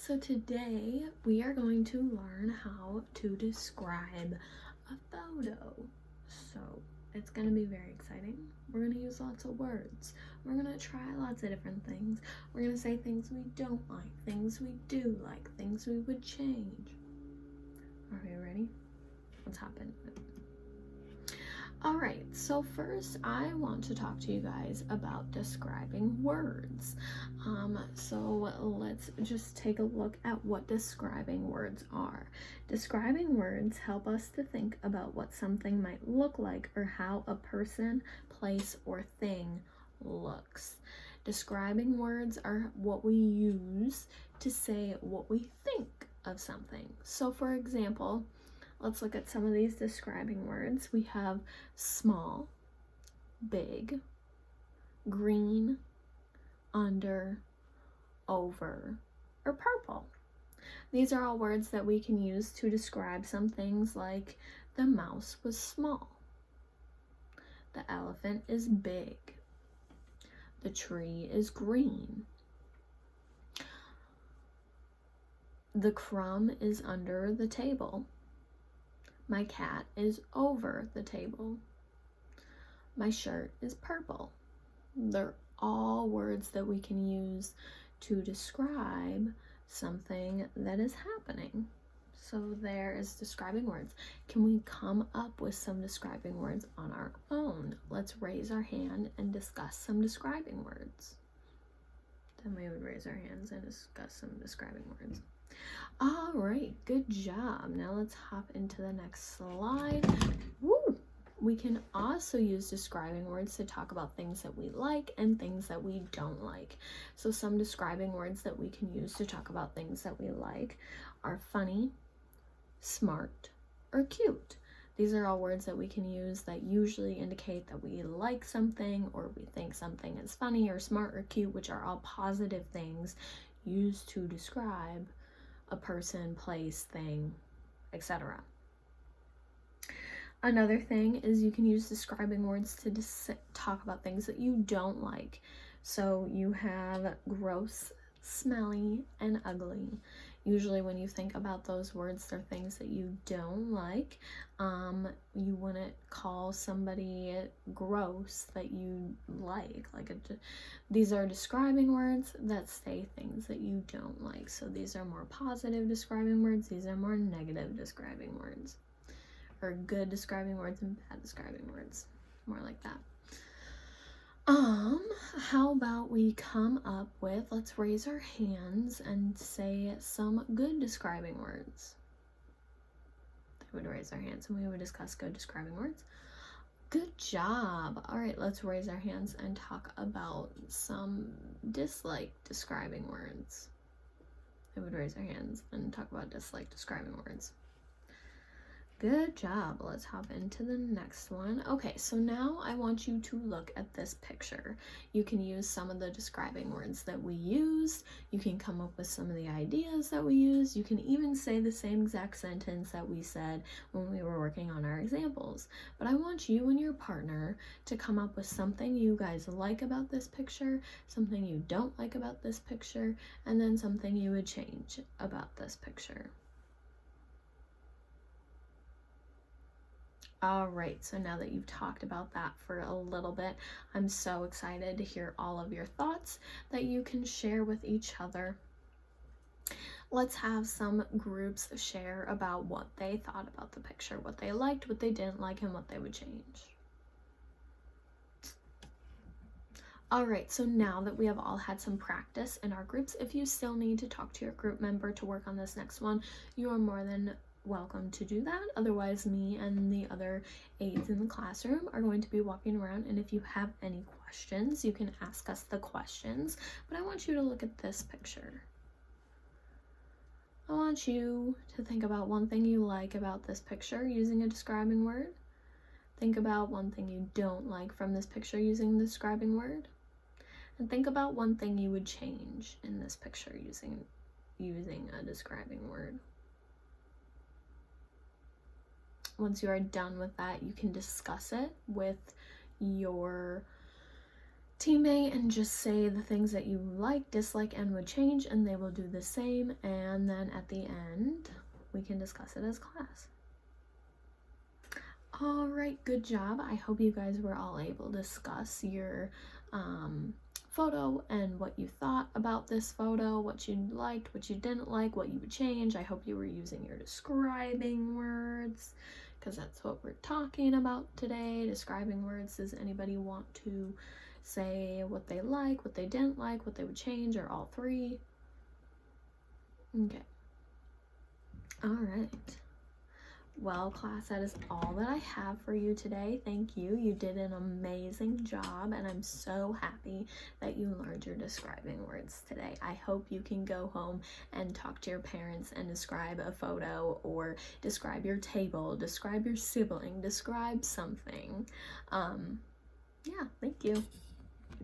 So today we are going to learn how to describe a photo. So it's going to be very exciting. We're going to use lots of words. We're going to try lots of different things. We're going to say things we don't like, things we do like, things we would change. Are we ready? Let's hop into it. All right, so first I want to talk to you guys about describing words. So let's just take a look at what describing words are. Describing words help us to think about what something might look like or how a person, place, or thing looks. Describing words are what we use to say what we think of something. So for example, let's look at some of these describing words. We have small, big, green, under, over, or purple. These are all words that we can use to describe some things like the mouse was small, the elephant is big, the tree is green, the crumb is under the table, my cat is over the table, my shirt is purple. They're all words that we can use to describe something that is happening. So there is describing words. Can we come up with some describing words on our own? Let's raise our hand and discuss some describing words. Then we would raise our hands and discuss some describing words. All right, good job. Now let's hop into the next slide. Woo! We can also use describing words to talk about things that we like and things that we don't like. So some describing words that we can use to talk about things that we like are funny, smart, or cute. These are all words that we can use that usually indicate that we like something or we think something is funny or smart or cute, which are all positive things used to describe a person, place, thing, etc. Another thing is you can use describing words to talk about things that you don't like. So you have gross, smelly, and ugly. Usually when you think about those words, they're things that you don't like. You wouldn't call somebody gross that you like. These are describing words that say things that you don't like. So these are more positive describing words. These are more negative describing words. Or good describing words and bad describing words. More like that. How about we come up with, let's raise our hands and say some good describing words. They would raise their hands and we would discuss good describing words. Good job. All right, let's raise our hands and talk about some dislike describing words. They would raise their hands and talk about dislike describing words. Good job. Let's hop into the next one. Okay, so now I want you to look at this picture. You can use some of the describing words that we used. You can come up with some of the ideas that we used. You can even say the same exact sentence that we said when we were working on our examples. But I want you and your partner to come up with something you guys like about this picture, something you don't like about this picture, and then something you would change about this picture. All right, so now that you've talked about that for a little bit, I'm so excited to hear all of your thoughts that you can share with each other. Let's have some groups share about what they thought about the picture, what they liked, what they didn't like, and what they would change. All right, so now that we have all had some practice in our groups, if you still need to talk to your group member to work on this next one, you are more than welcome to do that. Otherwise, me and the other aides in the classroom are going to be walking around, and if you have any questions, you can ask us the questions. But I want you to look at this picture. I want you to think about one thing you like about this picture using a describing word. Think about one thing you don't like from this picture using the describing word. And think about one thing you would change in this picture using a describing word. Once you are done with that, you can discuss it with your teammate and just say the things that you like, dislike, and would change, and they will do the same. And then at the end, we can discuss it as class. All right, good job. I hope you guys were all able to discuss your photo and what you thought about this photo, what you liked, what you didn't like, what you would change. I hope you were using your describing words, because that's what we're talking about today, describing words. Does anybody want to say what they like, what they didn't like, what they would change, or all three? Okay. All right. Well, class, that is all that I have for you today. Thank you. You did an amazing job, and I'm so happy that you learned your describing words today. I hope you can go home and talk to your parents and describe a photo, or describe your table, describe your sibling, describe something. Yeah, thank you.